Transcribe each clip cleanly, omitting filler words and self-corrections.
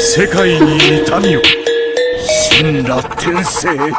世界に痛みを神羅転生。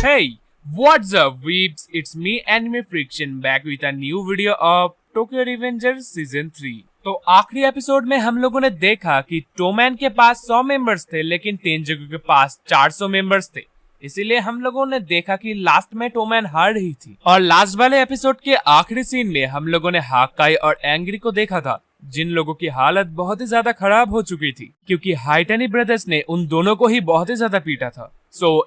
Hey, what's up weebs? It's me Anime Friction back with a new video of Tokyo Revengers Season 3। तो आखिरी episode में हम लोगों ने देखा कि टोमैन के पास 100 मेंबर्स थे लेकिन तेंजोगु के पास 400 मेंबर्स थे। इसीलिए हम लोगों ने देखा कि लास्ट में टोमैन हार रही थी। और लास्ट वाले एपिसोड के आखिरी सीन में हम लोगों ने हाकाई और एंग्री को देखा था, जिन लोगों की हालत बहुत ही ज्यादा खराब हो चुकी थी क्योंकि हाइटानी ब्रदर्स ने उन दोनों को ही बहुत ही ज्यादा पीटा था।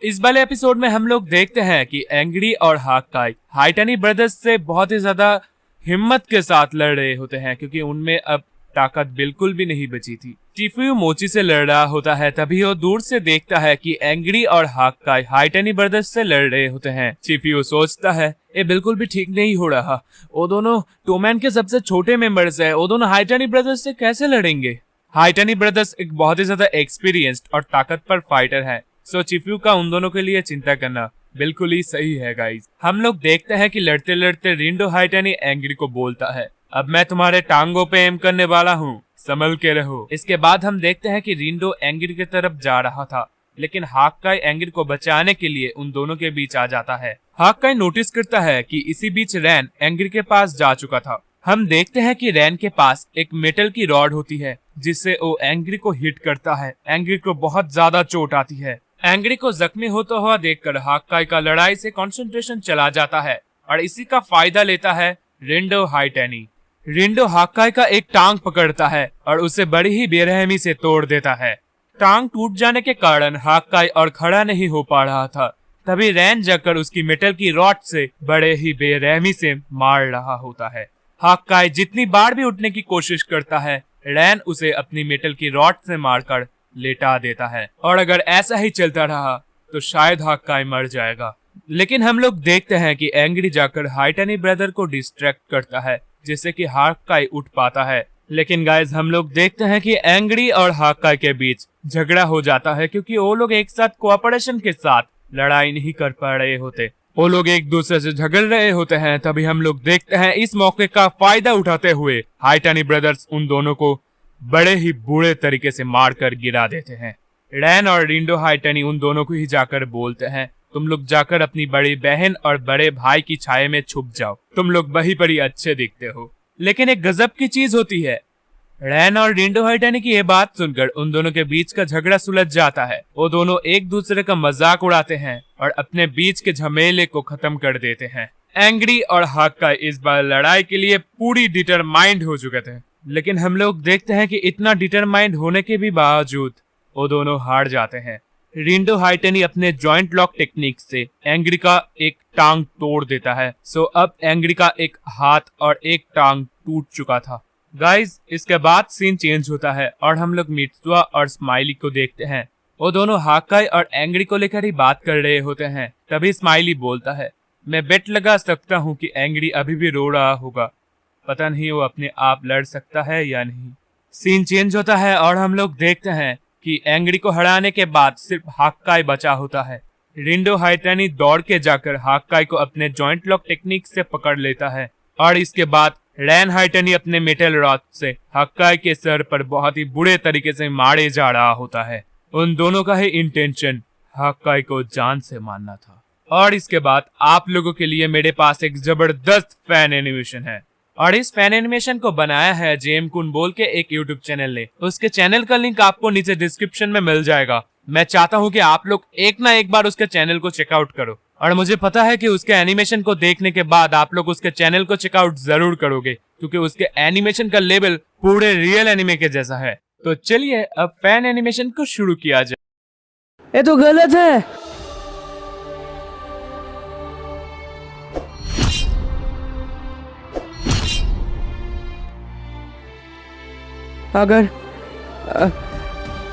इस वाले एपिसोड में हम लोग देखते हैं कि एंग्री और हाकाई हाइटानी ब्रदर्स से बहुत ही ज्यादा हिम्मत के साथ लड़ रहे होते हैं क्योंकि उनमें अब ताकत बिल्कुल भी नहीं बची थी। चिफ्यू मोची से लड़ रहा होता है, तभी वो दूर से देखता है कि एंग्री और हाकाई हाइटानी ब्रदर्स से लड़ रहे होते हैं। चिफ्यू सोचता है ये बिल्कुल भी ठीक नहीं हो रहा, वो दोनों टोमैन के सबसे छोटे मेंबर्स है, वो दोनों हाइटानी ब्रदर्स से कैसे लड़ेंगे। हाइटानी ब्रदर्स एक बहुत ही ज्यादा एक्सपीरियंस्ड और ताकतवर फाइटर है। चिफ्यू का उन दोनों के लिए चिंता करना बिल्कुल ही सही है गाइस। हम लोग देखते हैं कि लड़ते लड़ते रिंडो हाइटानी एंग्री को बोलता है, अब मैं तुम्हारे टांगों पे एम करने वाला हूँ, संभल के रहो। इसके बाद हम देखते हैं कि रिंडो एंग्री की तरफ जा रहा था लेकिन हाकाई एंग्री को बचाने के लिए उन दोनों के बीच आ जाता है। हाकाई नोटिस करता है कि इसी बीच रैन एंग्री के पास जा चुका था। हम देखते हैं कि रैन के पास एक मेटल की रॉड होती है जिससे वो एंग्री को हिट करता है। एंग्री को बहुत ज्यादा चोट आती है। एंग्री को जख्मी होता हुआ देखकर हाकाई का लड़ाई से कंसंट्रेशन चला जाता है और इसी का फायदा लेता है रिंडो हाइटानी। रिंडो हाकाई का एक टांग पकड़ता है और उसे बड़ी ही बेरहमी से तोड़ देता है। टांग टूट जाने के कारण हाकाई और खड़ा नहीं हो पा रहा था, तभी रैन जाकर उसकी मेटल की रॉड से बड़े ही बेरहमी से मार रहा होता है। हाकाई जितनी बार भी उठने की कोशिश करता है, रैन उसे अपनी मेटल की रॉड से मारकर लेटा देता है और अगर ऐसा ही चलता रहा तो शायद हाकाई मर जाएगा। लेकिन हम लोग देखते हैं कि एंग्री जाकर हाइटानी ब्रदर को डिस्ट्रैक्ट करता है जिससे कि हाकाई उठ पाता है। लेकिन गाइस हम लोग देखते हैं कि एंग्री और हाकाई के बीच झगड़ा हो जाता है क्योंकि वो लोग एक साथ कोऑपरेशन के साथ लड़ाई नहीं कर पा रहे होते, वो लोग एक दूसरे से झगड़ रहे होते हैं। तभी हम लोग देखते हैं इस मौके का फायदा उठाते हुए हाइटानी ब्रदर्स उन दोनों को बड़े ही बुरे तरीके से मारकर गिरा देते हैं। रैन और रिंडो हाइटानी उन दोनों को ही जाकर बोलते हैं, तुम लोग जाकर अपनी बड़ी बहन और बड़े भाई की छाया में छुप जाओ, तुम लोग वहीं पर ही अच्छे दिखते हो। लेकिन एक गजब की चीज होती है, रैन और रिंडो हाइटानी की ये बात सुनकर उन दोनों के बीच का झगड़ा सुलझ जाता है। वो दोनों एक दूसरे का मजाक उड़ाते हैं और अपने बीच के झमेले को खत्म कर देते हैं। एंग्री और हाकाई इस बार लड़ाई के लिए पूरी डिटरमाइंड हो चुके थे, लेकिन हम लोग देखते हैं कि इतना डिटरमाइंड होने के भी बावजूद वो दोनों हार जाते हैं। रिंडो हाइटानी अपने जॉइंट लॉक टेक्निक से एंग्री का एक टांग तोड़ देता है। अब एंग्री का एक हाथ और एक टांग टूट चुका था। गाइस इसके बाद सीन चेंज होता है और हम लोग मित्सुआ और स्माइली को देखते हैं। वो दोनों हाकाई और एंग्री को लेकर ही बात कर रहे होते हैं। तभी स्माइली बोलता है, मैं बेट लगा सकता हूँ कि एंग्री अभी भी रो रहा होगा, पता नहीं वो अपने आप लड़ सकता है या नहीं। सीन चेंज होता है और हम लोग देखते हैं कि एंग्री को हराने के बाद सिर्फ हाकाई बचा होता है। रिंडो हाइटानी दौड़ के जाकर हाकाई को अपने जॉइंट लॉक टेक्निक से पकड़ लेता है और इसके बाद रैन हाइटानी अपने मेटल रॉड से हाकाई के सर पर बहुत ही बुरे तरीके से मारे जा रहा होता है। उन दोनों का ही इंटेंशन हाकाई को जान से मारना था। और इसके बाद आप लोगों के लिए मेरे पास एक जबरदस्त फैन एनिमेशन है और इस फैन एनिमेशन को बनाया है जेम कुन बोल के एक यूट्यूब चैनल ने। उसके चैनल का लिंक आपको नीचे डिस्क्रिप्शन में मिल जाएगा। मैं चाहता हूँ कि आप लोग एक ना एक बार उसके चैनल को चेकआउट करो और मुझे पता है कि उसके एनिमेशन को देखने के बाद आप लोग उसके चैनल को चेकआउट जरूर करोगे क्योंकि उसके एनिमेशन का लेवल पूरे रियल एनिमे के जैसा है। तो चलिए अब फैन एनिमेशन को शुरू किया जाए। ये तो गलत है।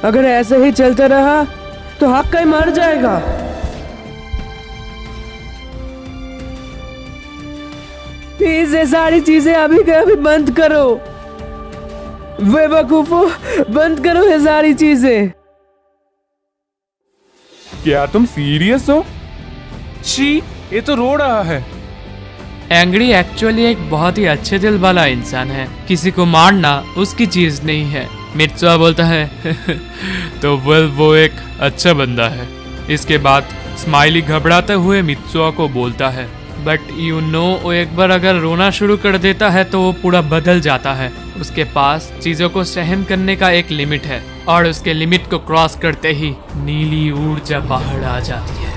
अगर ऐसे ही चलता रहा तो हाकाई मर जाएगा। प्लीज ये सारी चीजें अभी के अभी बंद करो। बेवकूफो, बंद करो ये सारी चीजें। क्या तुम सीरियस हो? शी, ये तो रो रहा है। एंग्री एक्चुअली एक बहुत ही अच्छे दिल वाला इंसान है, किसी को मारना उसकी चीज नहीं है। मित्सुआ बोलता है तो वो एक अच्छा बंदा है। इसके बाद स्माइली घबराते हुए मित्सुआ को बोलता है, बट यू नो, वो एक बार अगर रोना शुरू कर देता है तो वो पूरा बदल जाता है। उसके पास चीजों को सहन करने का एक लिमिट है और उसके लिमिट को क्रॉस करते ही नीली ऊर्जा बाहर आ जाती है।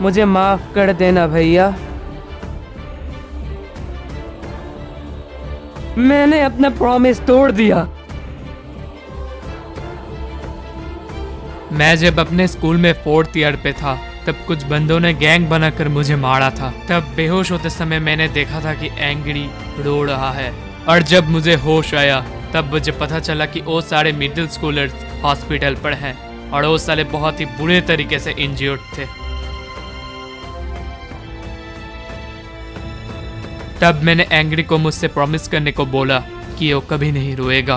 मुझे माफ कर देना भैया, मैंने अपना प्रॉमिस तोड़ दिया। मैं जब अपने स्कूल में 4th ईयर पे था तब कुछ बंदों ने गैंग बनाकर मुझे मारा था। तब बेहोश होते समय मैंने देखा था कि एंग्री रो रहा है, और जब मुझे होश आया तब मुझे पता चला कि वो सारे मिडिल स्कूलर्स हॉस्पिटल पर हैं और वो सारे बहुत ही बुरे तरीके से इंजर्ड थे। तब मैंने एंग्री को मुझसे प्रॉमिस करने को बोला कि वो कभी नहीं रोएगा।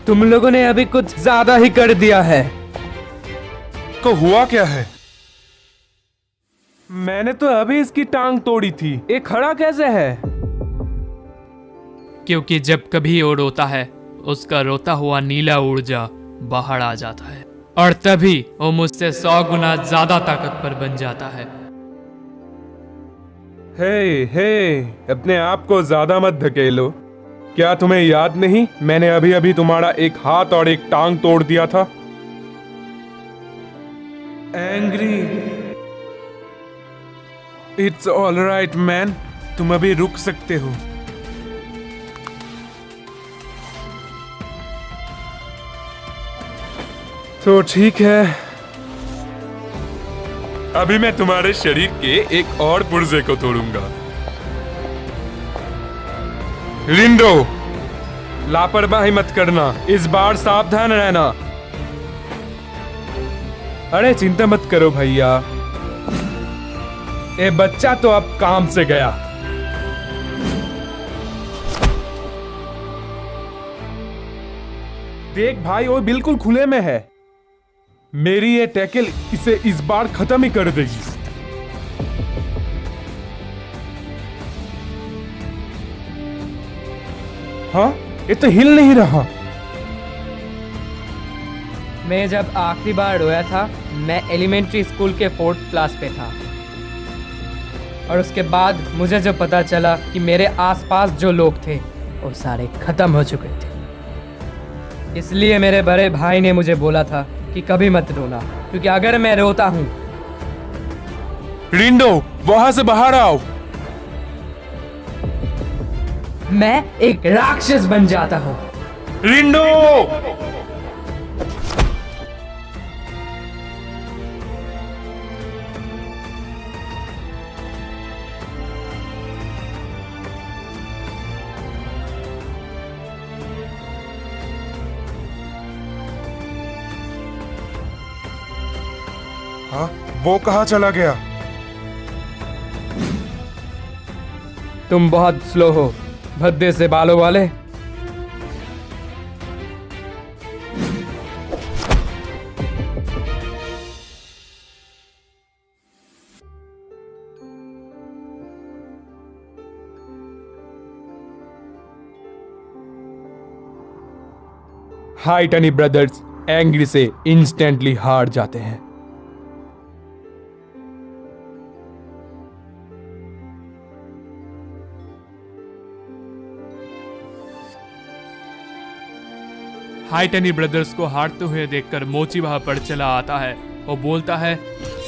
तुम लोगों ने अभी कुछ ज्यादा ही कर दिया है। को हुआ क्या है? मैंने तो अभी इसकी टांग तोड़ी थी, ये खड़ा कैसे है? क्योंकि जब कभी वो रोता है उसका रोता हुआ नीला ऊर्जा बाहर आ जाता है और तभी वो मुझसे 100 गुना ज्यादा ताकतवर बन जाता है। हे, अपने आप को ज्यादा मत धकेलो। क्या तुम्हें याद नहीं, मैंने अभी अभी तुम्हारा एक हाथ और एक टांग तोड़ दिया था। Angry, it's all right man, तुम अभी रुक सकते हो। तो ठीक है, अभी मैं तुम्हारे शरीर के एक और पुर्जे को तोड़ूंगा। रिंडो, लापरवाही मत करना, इस बार सावधान रहना। अरे चिंता मत करो भैया, ये बच्चा तो अब काम से गया। देख भाई, वो बिल्कुल खुले में है। मेरी ये टैकल इसे इस बार खत्म ही कर देगी। हाँ, ये तो हिल नहीं रहा। मैं जब आखिरी बार रोया था, मैं एलिमेंट्री स्कूल के 4th क्लास पे था, और उसके बाद मुझे जब पता चला कि मेरे आसपास जो लोग थे वो सारे खत्म हो चुके थे। इसलिए मेरे बड़े भाई ने मुझे बोला था कि कभी मत रोना, क्योंकि अगर मैं रोता हूँ। रिंडो, वहां से बाहर आओ। मैं एक राक्षस बन जाता हूँ। रिंडो, हाँ, वो कहाँ चला गया? तुम बहुत स्लो हो, भद्दे से बालों वाले। हाइटनी ब्रदर्स एंग्री से इंस्टेंटली हार जाते हैं। हाइटनी ब्रदर्स को हारते हुए देखकर मोची वहां पर चला आता है। वो बोलता है,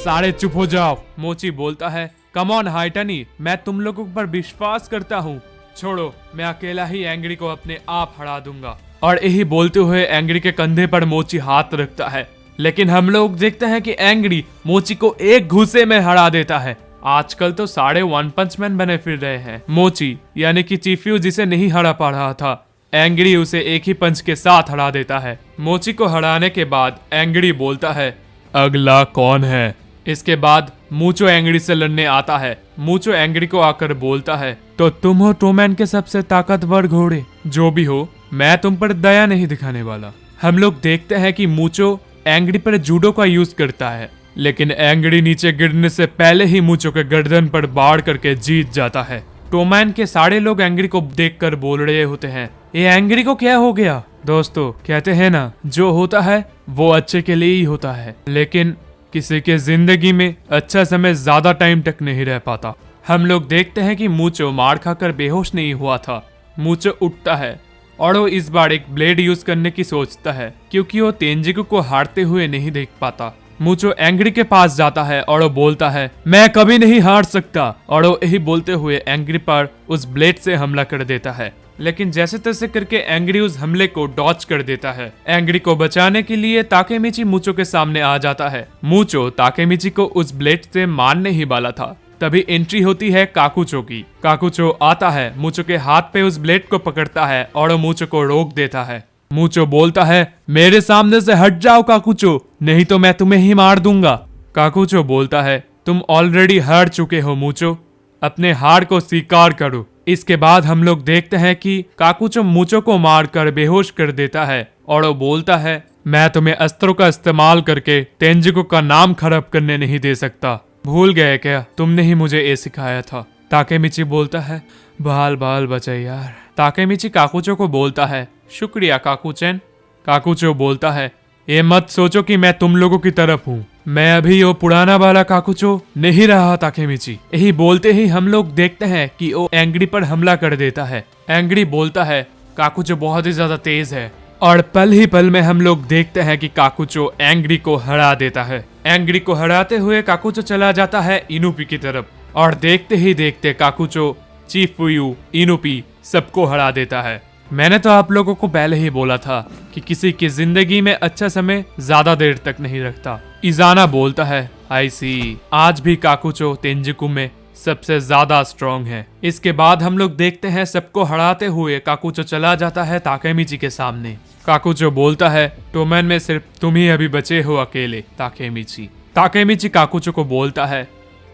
सारे चुप हो जाओ। मोची बोलता है, कम ऑन हाइटनी, मैं तुम लोगों पर विश्वास करता हूँ, छोड़ो, मैं अकेला ही एंग्री को अपने आप हरा दूंगा। और यही बोलते हुए एंग्री के कंधे पर मोची हाथ रखता है, लेकिन हम लोग देखते हैं कि एंग्री मोची को एक घूसे में हरा देता है। आजकल तो सारे वन पंच मैन बने फिर रहे हैं। मोची यानी कि चीफ्यू जिसे नहीं हरा पा रहा था, एंग्री उसे एक ही पंच के साथ हरा देता है। मोची को हराने के बाद एंग्री बोलता है, अगला कौन है? इसके बाद मूचो एंग्री से लड़ने आता है। मूचो एंग्री को आकर बोलता है, तो तुम हो टोमैन के सबसे ताकतवर घोड़े। जो भी हो, मैं तुम पर दया नहीं दिखाने वाला। हम लोग देखते हैं कि मूचो एंग्री पर जूडो का यूज करता है, लेकिन एंग्री नीचे गिरने से पहले ही मूचो के गर्दन पर बाढ़ करके जीत जाता है। टोमैन के सारे लोग एंग्री को देखकर बोल रहे होते हैं, ये एंग्री को क्या हो गया। दोस्तों, कहते हैं ना, जो होता है वो अच्छे के लिए ही होता है, लेकिन किसी के जिंदगी में अच्छा समय ज्यादा टाइम तक नहीं रह पाता। हम लोग देखते हैं कि मूचो मार खाकर बेहोश नहीं हुआ था। मूचो उठता है और वो इस बार एक ब्लेड यूज करने की सोचता है, क्योंकि वो तेंजिको को हारते हुए नहीं देख पाता। मूचो एंग्री के पास जाता है और वो बोलता है, मैं कभी नहीं हार सकता। और वो यही बोलते हुए एंग्री पर उस ब्लेड से हमला कर देता है, लेकिन जैसे तैसे करके एंग्री उस हमले को डॉच कर देता है। एंग्री को बचाने के लिए ताकेमिची मूचो के सामने आ जाता है। मूचो ताकेमिची को उस ब्लेड से मारने ही वाला था, तभी एंट्री होती है काकुचो की। काकुचो आता है, मूचो के हाथ पे उस ब्लेड को पकड़ता है और वो मूचो को रोक देता है। मूचो बोलता है, मेरे सामने से हट जाओ काकुचो, नहीं तो मैं तुम्हें ही मार दूंगा। काकुचो बोलता है, तुम ऑलरेडी हार चुके हो मूचो, अपने हार को स्वीकार करो। इसके बाद हम लोग देखते हैं कि काकुचो मूचो को मारकर बेहोश कर देता है और वो बोलता है, मैं तुम्हें अस्त्रों का इस्तेमाल करके तेंजिको का नाम खराब करने नहीं दे सकता। भूल गए क्या, तुमने ही मुझे ये सिखाया था। ताकेमिची बोलता है, बाल बाल बचे यार। ताकेमिची काकुचो को बोलता है, शुक्रिया काकुचन। काकुचो बोलता है, ये मत सोचो कि मैं तुम लोगों की तरफ हूँ, मैं अभी वो पुराना वाला काकुचो नहीं रहा ताकेमिची। यही बोलते ही हम लोग देखते हैं कि वो एंग्री पर हमला कर देता है। एंग्री बोलता है, काकुचो बहुत ही ज्यादा तेज है, और पल ही पल में हम लोग देखते हैं कि काकुचो एंग्री को हरा देता है। एंग्री को हराते हुए काकुचो चला जाता है इनुपी की तरफ, और देखते ही देखते काकुचो चिफुयु, इनुपी सबको हरा देता है। मैंने तो आप लोगों को पहले ही बोला था कि किसी की जिंदगी में अच्छा समय ज्यादा देर तक नहीं रखता। इजाना बोलता है, आई सी, आज भी काकुचो तेंजिको में सबसे ज्यादा स्ट्रॉन्ग है। इसके बाद हम लोग देखते हैं सबको हराते हुए काकुचो चला जाता है ताकेमिची के सामने। काकुचो बोलता है, टोमैन में सिर्फ तुम ही अभी बचे हो अकेले ताकेमिची। ताकेमिची काकुचो को बोलता है,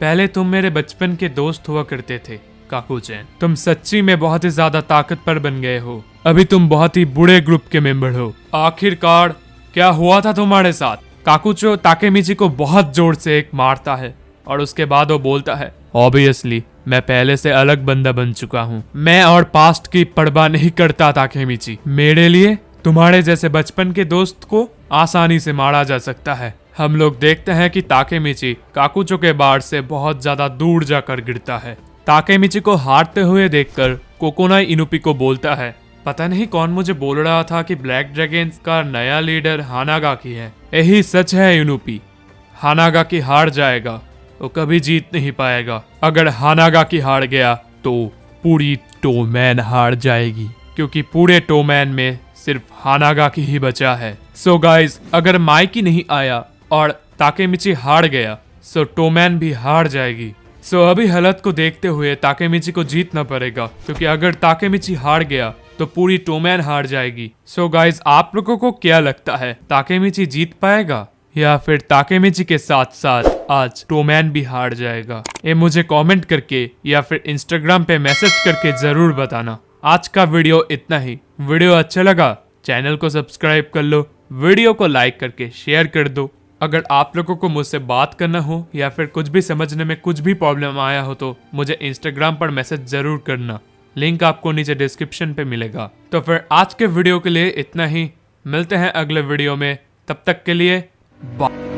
पहले तुम मेरे बचपन के दोस्त हुआ करते थे काकुचन, तुम सच्ची में बहुत ही ज्यादा ताकतवर बन गए हो। अभी तुम बहुत ही बुरे ग्रुप के मेंबर हो। आखिरकार क्या हुआ था तुम्हारे साथ। काकुचो ताकेमिची को बहुत जोर से एक मारता है और उसके बाद वो बोलता है, ऑब्वियसली मैं पहले से अलग बंदा बन चुका हूँ, मैं और पास्ट की परवाह नहीं करता ताकेमिची। मेरे लिए तुम्हारे जैसे बचपन के दोस्त को आसानी से मारा जा सकता है। हम लोग देखते हैं कि ताकेमिची काकुचो के बाढ़ से बहुत ज्यादा दूर जाकर गिरता है। ताकेमिची को हारते हुए देखकर कोकोनाई इनुपी को बोलता है, पता नहीं कौन मुझे बोल रहा था कि ब्लैक ड्रैगन्स का नया लीडर हानागाकी है। यही सच है इनुपी, हानागाकी हार जाएगा, वो कभी जीत नहीं पाएगा। अगर हानागाकी हार गया तो पूरी टोमैन हार जाएगी, क्योंकि पूरे टोमैन में सिर्फ हानागाकी ही बचा है। सो गाइस, अगर माइकी नहीं आया और ताकेमिची हार गया, सो टोमैन भी हार जाएगी। सो अभी हालत को देखते हुए ताकेमिची को जीतना पड़ेगा, क्योंकि अगर ताकेमिची हार गया तो पूरी टोमैन हार जाएगी। सो गाइस, आप लोगों को क्या लगता है, ताकेमिची जीत पाएगा या फिर ताकेमिची के साथ साथ आज टोमैन भी हार जाएगा? ये मुझे कमेंट करके या फिर इंस्टाग्राम पे मैसेज करके जरूर बताना। आज का वीडियो इतना ही। वीडियो अच्छा लगा, चैनल को सब्सक्राइब कर लो, वीडियो को लाइक करके शेयर कर दो। अगर आप लोगों को मुझसे बात करना हो या फिर कुछ भी समझने में कुछ भी प्रॉब्लम आया हो तो मुझे इंस्टाग्राम पर मैसेज जरूर करना, लिंक आपको नीचे डिस्क्रिप्शन पे मिलेगा। तो फिर आज के वीडियो के लिए इतना ही, मिलते हैं अगले वीडियो में, तब तक के लिए बाय।